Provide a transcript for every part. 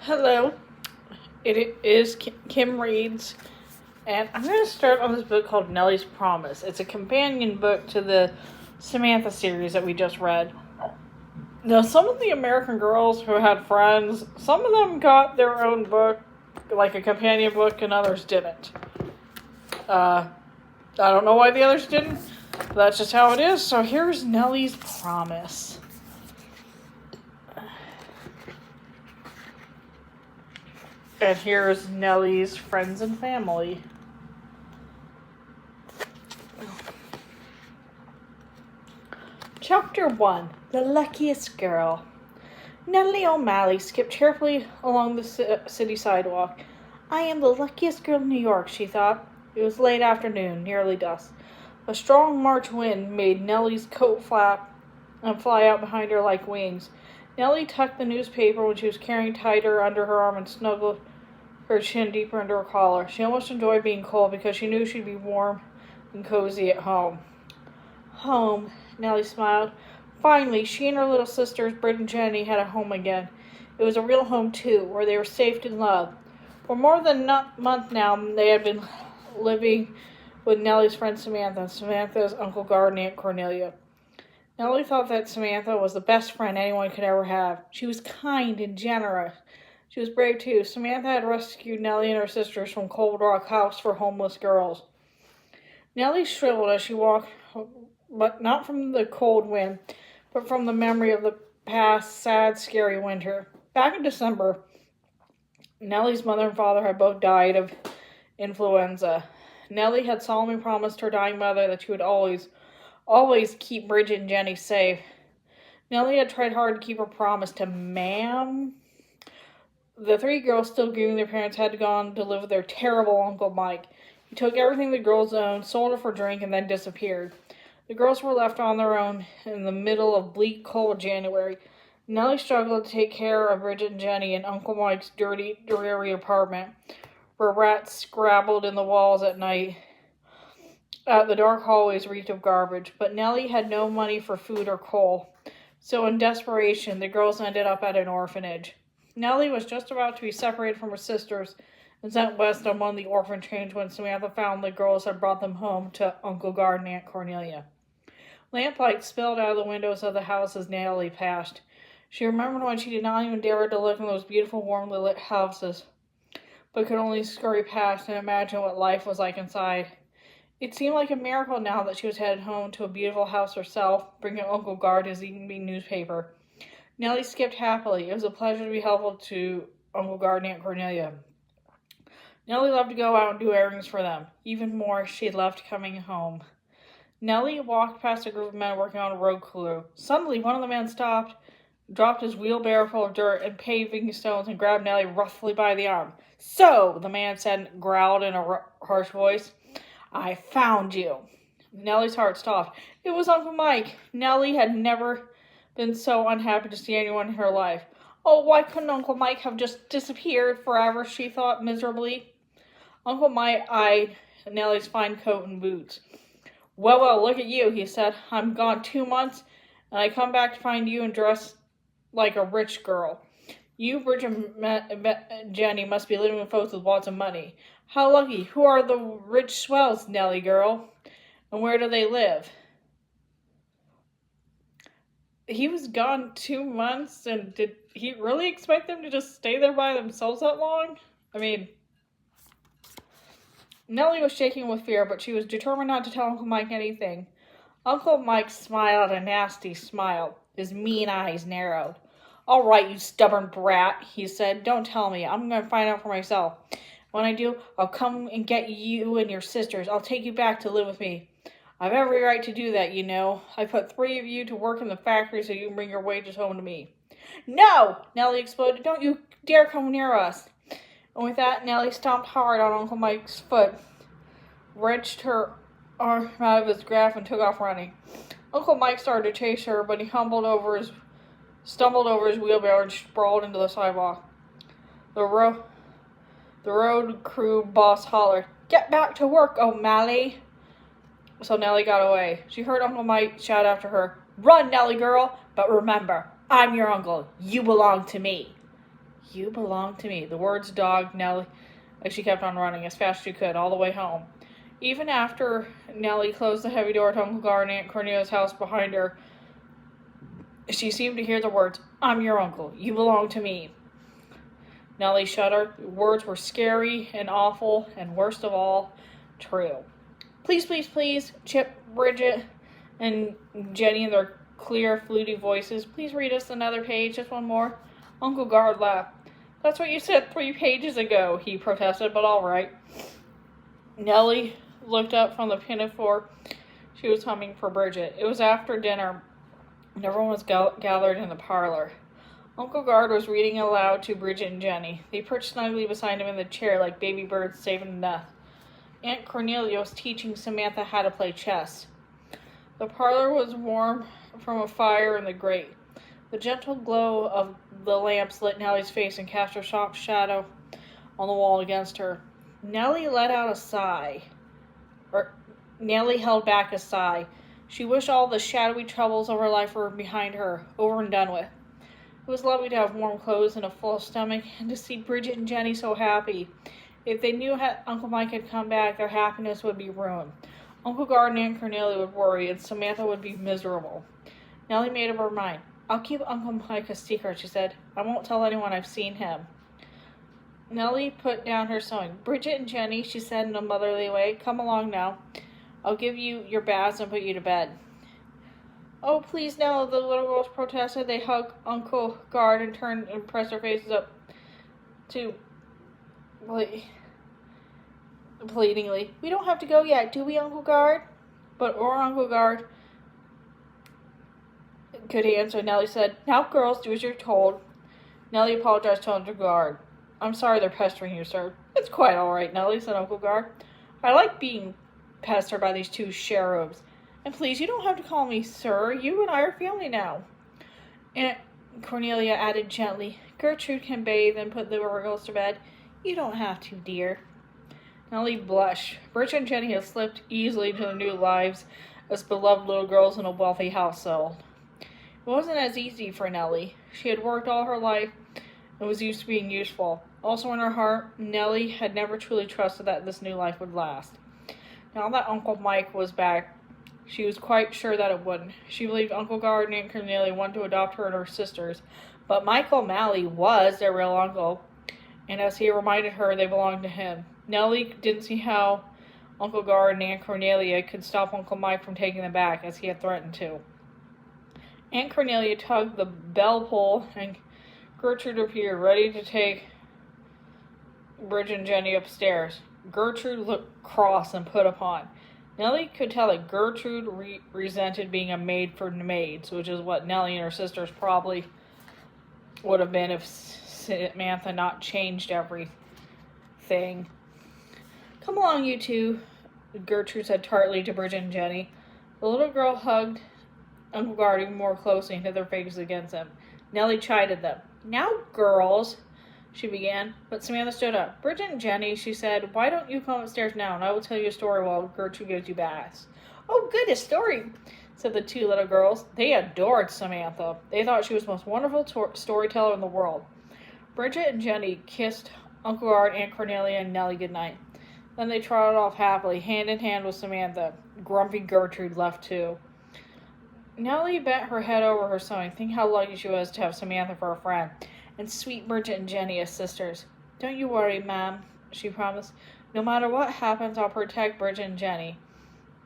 Hello, it is Kim Reads, and I'm going to start on this book called Nellie's Promise. It's a companion book to the Samantha series that we just read. Now, some of the American girls who had friends, some of them got their own book, like a companion book, and others didn't. I don't know why the others didn't, but that's just how it is. So here's Nellie's Promise. And here's Nellie's friends and family. Chapter 1. The Luckiest Girl. Nellie O'Malley skipped cheerfully along the city sidewalk. I am the luckiest girl in New York, she thought. It was late afternoon, nearly dusk. A strong March wind made Nellie's coat flap and fly out behind her like wings. Nellie tucked the newspaper when she was carrying tighter under her arm and snuggled her chin deeper into her collar. She almost enjoyed being cold because she knew she'd be warm and cozy at home. Home, Nellie smiled. Finally, she and her little sisters, Britt and Jenny, had a home again. It was a real home, too, where they were safe and loved. For more than a month now, they had been living with Nellie's friend Samantha and Samantha's Uncle Gard and Aunt Cornelia. Nellie thought that Samantha was the best friend anyone could ever have. She was kind and generous. She was brave, too. Samantha had rescued Nellie and her sisters from Cold Rock House for homeless girls. Nellie shriveled as she walked, but not from the cold wind, but from the memory of the past sad, scary winter. Back in December, Nellie's mother and father had both died of influenza. Nellie had solemnly promised her dying mother that she would always keep Bridget and Jenny safe. Nellie had tried hard to keep her promise to Ma'am. The three girls, still grieving their parents, had gone to live with their terrible Uncle Mike. He took everything the girls owned, sold it for drink, and then disappeared. The girls were left on their own in the middle of bleak, cold January. Nellie struggled to take care of Bridget and Jenny in Uncle Mike's dirty, dreary apartment, where rats scrabbled in the walls at night. The dark hallways reeked of garbage, but Nellie had no money for food or coal. So in desperation, the girls ended up at an orphanage. Nellie was just about to be separated from her sisters and sent west on one of the orphan trains when Samantha found the girls had brought them home to Uncle Gard and Aunt Cornelia. Lamplight spilled out of the windows of the house as Nellie passed. She remembered when she did not even dare to live in those beautiful, warmly lit houses, but could only scurry past and imagine what life was like inside. It seemed like a miracle now that she was headed home to a beautiful house herself, bringing Uncle Gard his evening newspaper. Nellie skipped happily. It was a pleasure to be helpful to Uncle Gard and Aunt Cornelia. Nellie loved to go out and do errands for them. Even more, she loved coming home. Nellie walked past a group of men working on a road crew. Suddenly, one of the men stopped, dropped his wheelbarrow full of dirt and paving stones, and grabbed Nellie roughly by the arm. "So," the man said, growled in a harsh voice, "I found you." Nellie's heart stopped. It was Uncle Mike. Nellie had never been so unhappy to see anyone in her life. Oh, why couldn't Uncle Mike have just disappeared forever, she thought miserably. Uncle Mike eyed Nellie's fine coat and boots. Well, look at you, he said. I'm gone 2 months, and I come back to find you and dressed like a rich girl. You, Bridget, and Jenny must be living with folks with lots of money. How lucky. Who are the rich swells, Nellie girl? And where do they live? He was gone 2 months, and did he really expect them to just stay there by themselves that long? I mean, Nellie was shaking with fear, but she was determined not to tell Uncle Mike anything. Uncle Mike smiled a nasty smile. His mean eyes narrowed. All right, you stubborn brat, he said. Don't tell me. I'm going to find out for myself. When I do, I'll come and get you and your sisters. I'll take you back to live with me. I've every right to do that, you know. I put 3 of you to work in the factory so you can bring your wages home to me. No! Nellie exploded. Don't you dare come near us. And with that, Nellie stomped hard on Uncle Mike's foot, wrenched her arm out of his grasp, and took off running. Uncle Mike started to chase her, but he stumbled over his wheelbarrow and sprawled into the sidewalk. The road crew boss hollered, "Get back to work, O'Malley!" So Nellie got away. She heard Uncle Mike shout after her, "Run, Nellie girl! But remember, I'm your uncle. You belong to me." You belong to me. The words dogged Nellie as she kept on running as fast as she could all the way home. Even after Nellie closed the heavy door to Uncle Gar and Aunt Cornelia's house behind her, she seemed to hear the words, I'm your uncle. You belong to me. Nellie shuddered. The words were scary and awful, and worst of all, true. Please, please, please, Chip, Bridget, and Jenny in their clear, fluty voices. Please read us another page, just one more. Uncle Guard laughed. That's what you said 3 pages ago, he protested, but all right. Nellie looked up from the pinafore she was humming for Bridget. It was after dinner, and everyone was gathered in the parlor. Uncle Guard was reading aloud to Bridget and Jenny. They perched snugly beside him in the chair like baby birds saving a nest. Aunt Cornelia was teaching Samantha how to play chess. The parlor was warm from a fire in the grate. The gentle glow of the lamps lit Nellie's face and cast a soft shadow on the wall against her. Nellie let out a sigh. Nellie held back a sigh. She wished all the shadowy troubles of her life were behind her, over and done with. It was lovely to have warm clothes and a full stomach, and to see Bridget and Jenny so happy. If they knew Uncle Mike had come back, their happiness would be ruined. Uncle Guard and Aunt Cornelia would worry, and Samantha would be miserable. Nellie made up her mind. I'll keep Uncle Mike a secret, she said. I won't tell anyone I've seen him. Nellie put down her sewing. Bridget and Jenny, she said in a motherly way, come along now. I'll give you your baths and put you to bed. Oh, please no, the little girls protested. They hugged Uncle Guard and turned and pressed their faces up to pleadingly. We don't have to go yet, do we, Uncle Guard? But Uncle Guard could answer. Nellie said, now, girls, do as you're told. Nellie apologized to Uncle Guard. I'm sorry they're pestering you, sir. It's quite all right, Nellie, said Uncle Guard. I like being pestered by these 2 cherubs. And please, you don't have to call me sir. You and I are family now. Aunt Cornelia added gently, Gertrude can bathe and put the little girls to bed. You don't have to, dear. Nellie blushed. Bridget and Jenny had slipped easily into their new lives as beloved little girls in a wealthy household. It wasn't as easy for Nellie. She had worked all her life and was used to being useful. Also in her heart, Nellie had never truly trusted that this new life would last. Now that Uncle Mike was back, she was quite sure that it wouldn't. She believed Uncle Guard and Aunt Cornelia wanted to adopt her and her sisters, but Michael O'Malley was their real uncle, and as he reminded her, they belonged to him. Nellie didn't see how Uncle Guard and Aunt Cornelia could stop Uncle Mike from taking them back, as he had threatened to. Aunt Cornelia tugged the bell pull, and Gertrude appeared, ready to take Bridget and Jenny upstairs. Gertrude looked cross and put upon. Nellie could tell that Gertrude resented being a maid for maids, which is what Nellie and her sisters probably would have been if Samantha not changed everything. Come along, you two, Gertrude said tartly to Bridget and Jenny. The little girl hugged Uncle Guard even more closely and hid their faces against him. Nellie chided them. Now, girls, she began, but Samantha stood up. Bridget and Jenny, she said, why don't you come upstairs now, and I will tell you a story while Gertrude gives you baths. Oh, good, a story, said the 2 little girls. They adored Samantha. They thought she was the most wonderful storyteller in the world. Bridget and Jenny kissed Uncle Guard, Aunt Cornelia, and Nellie goodnight. Then they trotted off happily, hand in hand with Samantha. Grumpy Gertrude left too. Nellie bent her head over her sewing, thinking how lucky she was to have Samantha for a friend, and sweet Bridget and Jenny as sisters. Don't you worry, Ma'am, she promised. No matter what happens, I'll protect Bridget and Jenny.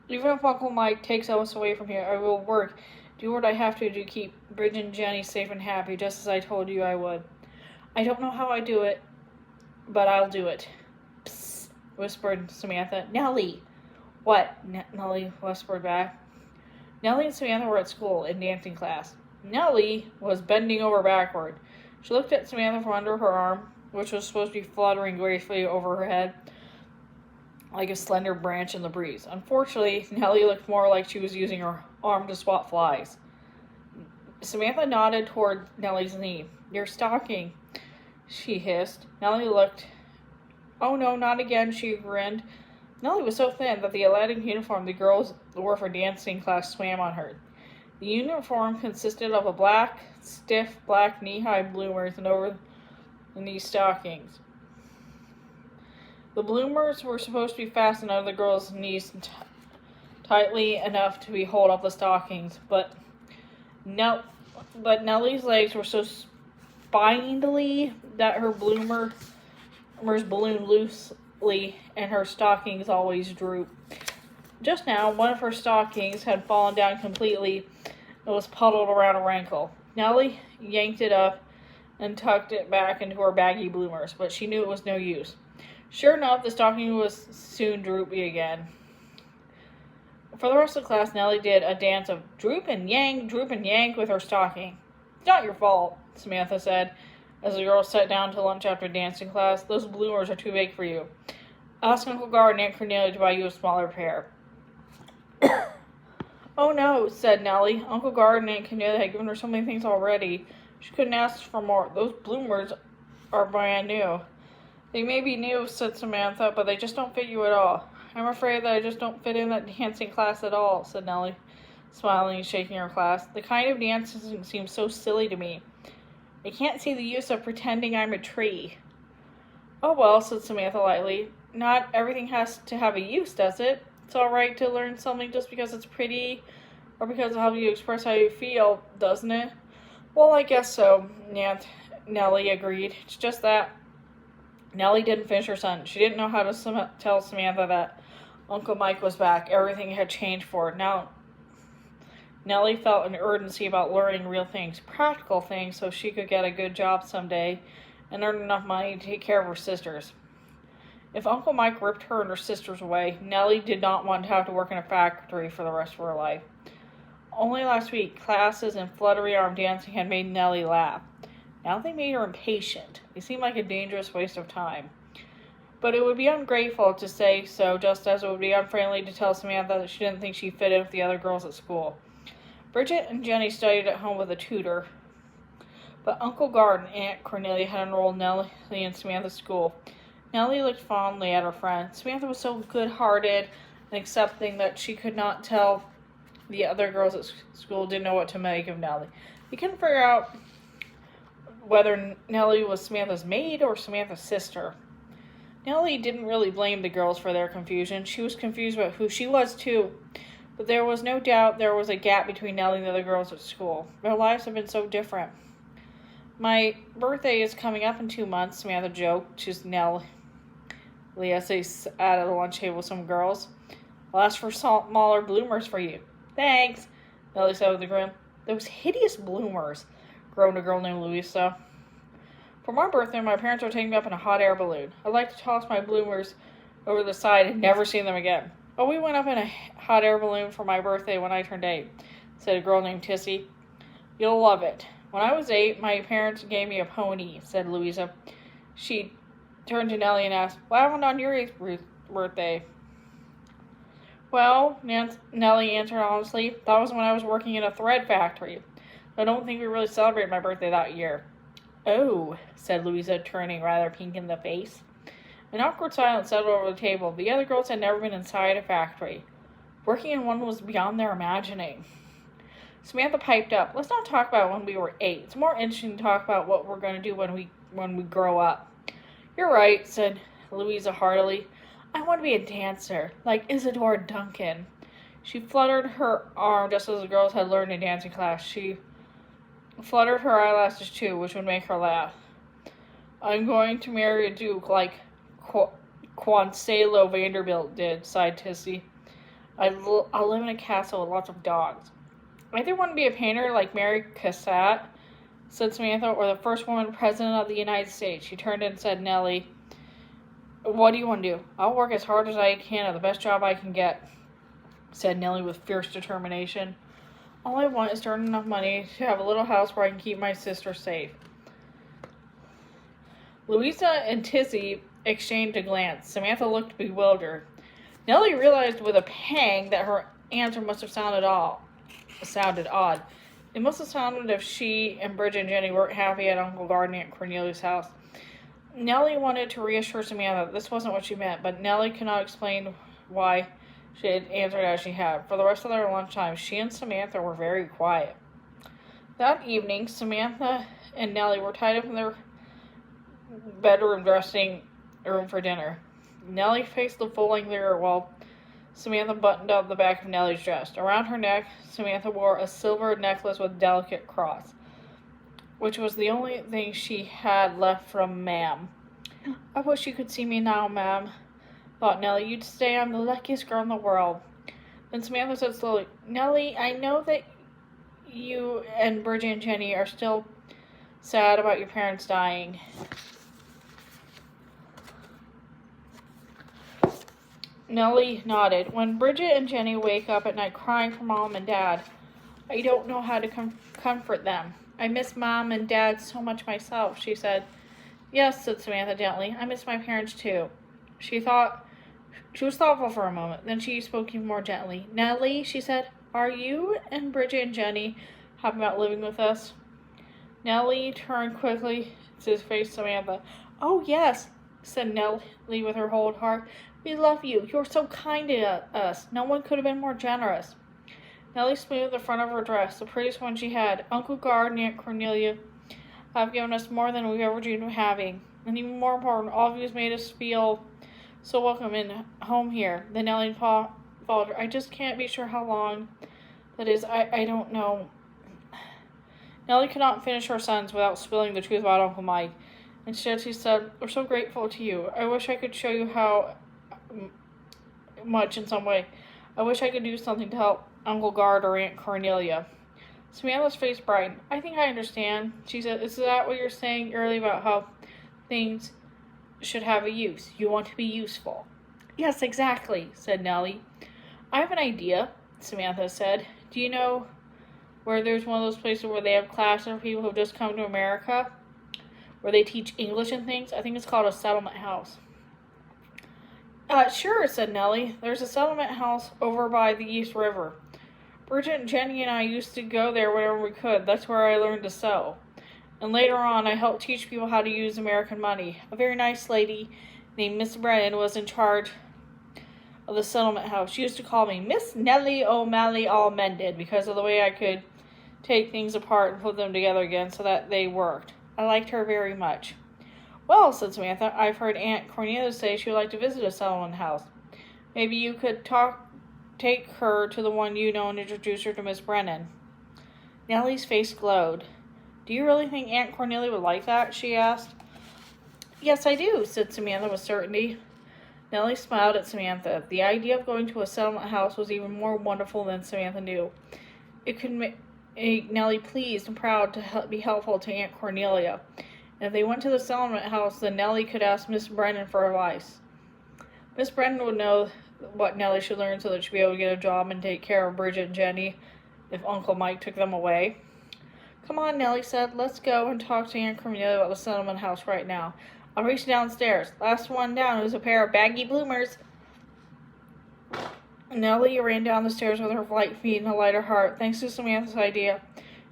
Even if Uncle Mike takes us away from here, I will work, do what I have to keep Bridget and Jenny safe and happy, just as I told you I would. I don't know how I do it, but I'll do it. Psst, whispered Samantha. Nellie! What? Nellie whispered back. Nellie and Samantha were at school in dancing class. Nellie was bending over backward. She looked at Samantha from under her arm, which was supposed to be fluttering gracefully over her head like a slender branch in the breeze. Unfortunately, Nellie looked more like she was using her arm to swat flies. Samantha nodded toward Nellie's knee. Your stocking, she hissed. Nellie looked. Oh no, not again, she grinned. Nellie was so thin that the athletic uniform the girls wore for dancing class swam on her. The uniform consisted of a stiff black knee-high bloomers, and over in these stockings. The bloomers were supposed to be fastened under the girl's knees tightly enough to hold up the stockings, but Nellie's legs were so spindly that her bloomers ballooned loosely and her stockings always drooped. Just now, one of her stockings had fallen down completely and was puddled around her ankle. Nellie yanked it up and tucked it back into her baggy bloomers, but she knew it was no use. Sure enough, the stocking was soon droopy again. For the rest of the class, Nellie did a dance of droop and yank with her stocking. "It's not your fault," Samantha said, as the girls sat down to lunch after dancing class. "Those bloomers are too big for you. Ask Uncle Guard and Aunt Cornelia to buy you a smaller pair." "Oh no," said Nellie. "Uncle Guard and Aunt Cornelia had given her so many things already. She couldn't ask for more. Those bloomers are brand new." "They may be new," said Samantha, "but they just don't fit you at all." "I'm afraid that I just don't fit in that dancing class at all," said Nellie, smiling and shaking her class. "The kind of dancing seems so silly to me. I can't see the use of pretending I'm a tree." "Oh well," said Samantha lightly. "Not everything has to have a use, does it? It's all right to learn something just because it's pretty or because it helps you express how you feel, doesn't it?" "Well, I guess so," Nellie agreed. "It's just that..." Nellie didn't finish her sentence. She didn't know how to tell Samantha that Uncle Mike was back. Everything had changed for her. Now, Nellie felt an urgency about learning real things, practical things, so she could get a good job someday and earn enough money to take care of her sisters. If Uncle Mike ripped her and her sisters away, Nellie did not want to have to work in a factory for the rest of her life. Only last week, classes and fluttery arm dancing had made Nellie laugh. Now they made her impatient. They seemed like a dangerous waste of time. But it would be ungrateful to say so, just as it would be unfriendly to tell Samantha that she didn't think she fit in with the other girls at school. Bridget and Jenny studied at home with a tutor, but Uncle Guard and Aunt Cornelia had enrolled Nellie in Samantha's school. Nellie looked fondly at her friend. Samantha was so good-hearted and accepting that she could not tell the other girls at school didn't know what to make of Nellie. They couldn't figure out whether Nellie was Samantha's maid or Samantha's sister. Nellie didn't really blame the girls for their confusion. She was confused about who she was, too. But there was no doubt there was a gap between Nellie and the other girls at school. Their lives have been so different. "My birthday is coming up in 2 months," Samantha joked to Nellie as they sat at the lunch table with some girls. "I'll ask for smaller bloomers for you." "Thanks," Nellie said with a grin. "Those hideous bloomers," groaned a girl named Louisa. "For my birthday, my parents are taking me up in a hot air balloon. I'd like to toss my bloomers over the side and never see them again." "Oh, we went up in a hot air balloon for my birthday when I turned 8, said a girl named Tissy. "You'll love it. When I was 8, my parents gave me a pony," said Louisa. She turned to Nellie and asked, "What happened on your 8th birthday?" "Well," Nellie answered honestly, "that was when I was working in a thread factory. I don't think we really celebrated my birthday that year." "Oh," said Louisa, turning rather pink in the face. An awkward silence settled over the table. The other girls had never been inside a factory. Working in one was beyond their imagining. Samantha piped up, "Let's not talk about when we were 8. It's more interesting to talk about what we're going to do when we grow up." "You're right," said Louisa heartily. "I want to be a dancer, like Isadora Duncan." She fluttered her arm just as the girls had learned in dancing class. She fluttered her eyelashes too, which would make her laugh. "I'm going to marry a duke like Quansalo Vanderbilt did," sighed Tissy. I'll live in a castle with lots of dogs." "I either want to be a painter like Mary Cassatt," said Samantha, "or the first woman president of the United States." She turned and said, "Nellie, what do you want to do?" "I'll work as hard as I can at the best job I can get," said Nellie with fierce determination. "All I want is to earn enough money to have a little house where I can keep my sister safe." Louisa and Tissy exchanged a glance. Samantha looked bewildered. Nellie realized with a pang that her answer must have sounded odd. It must have sounded if she and Bridget and Jenny weren't happy at Uncle Guard and Aunt Cornelia's house. Nellie wanted to reassure Samantha that this wasn't what she meant, but Nellie could not explain why she had answered as she had. For the rest of their lunchtime, she and Samantha were very quiet. That evening, Samantha and Nellie were tied up in their bedroom dressing room for dinner. Nellie faced the full-length mirror while Samantha buttoned up the back of Nellie's dress. Around her neck, Samantha wore a silver necklace with a delicate cross, which was the only thing she had left from Ma'am. I wish you could see me now, Ma'am, thought Nellie. You'd say I'm the luckiest girl in the world. Then Samantha said slowly, Nellie, I know that you and Bridget and Jenny are still sad about your parents dying. Nellie nodded. When Bridget and Jenny wake up at night crying for Mom and Dad, I don't know how to comfort them. I miss Mom and Dad so much myself, she said. Yes, said Samantha gently. I miss my parents too. She was thoughtful for a moment. Then she spoke even more gently. Nellie, she said, are you and Bridget and Jenny happy about living with us? Nellie turned quickly to face Samantha. Oh, yes, said Nellie with her whole heart. We love you. You're so kind to us. No one could have been more generous. Nellie smoothed the front of her dress, the prettiest one she had. Uncle Gard and Aunt Cornelia have given us more than we've ever dreamed of having. And even more important, all of you has made us feel so welcome and home here. Then Nellie faltered. I just can't be sure how long that is. I don't know. Nellie could not finish her sentence without spilling the truth about Uncle Mike. Instead, she said, we're so grateful to you. I wish I could show you how much in some way. I wish I could do something to help Uncle Gard or Aunt Cornelia. Samantha's face brightened. I think I understand. She said, is that what you're saying earlier about how things should have a use? You want to be useful. Yes, exactly, said Nellie. I have an idea, Samantha said. Do you know where there's one of those places where they have classes for people who've just come to America? Where they teach English and things? I think it's called a settlement house. Sure, said Nellie. There's a settlement house over by the East River. Bridget and Jenny and I used to go there whenever we could. That's where I learned to sew. And later on, I helped teach people how to use American money. A very nice lady named Miss Brennan was in charge of the settlement house. She used to call me Miss Nellie O'Malley All Mended because of the way I could take things apart and put them together again so that they worked. I liked her very much. Well, said Samantha, I've heard Aunt Cornelia say she would like to visit a settlement house. Maybe you could take her to the one you know and introduce her to Miss Brennan. Nellie's face glowed. Do you really think Aunt Cornelia would like that? She asked. Yes, I do, said Samantha with certainty. Nellie smiled at Samantha. The idea of going to a settlement house was even more wonderful than Samantha knew. It could make Nellie pleased and proud to be helpful to Aunt Cornelia. And if they went to the settlement house, then Nellie could ask Miss Brennan for advice. Miss Brennan would know what Nellie should learn so that she'd be able to get a job and take care of Bridget and Jenny if Uncle Mike took them away. Come on, Nellie said. Let's go and talk to Aunt Cornelia about the settlement house right now. I'll reach downstairs. Last one down is a pair of baggy bloomers. Nellie ran down the stairs with her light feet and a lighter heart. Thanks to Samantha's idea,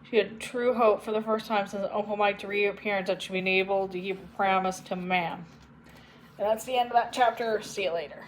she had true hope for the first time since Uncle Mike's reappearance that she'd been able to keep a promise to Ma'am. And that's the end of that chapter. See you later.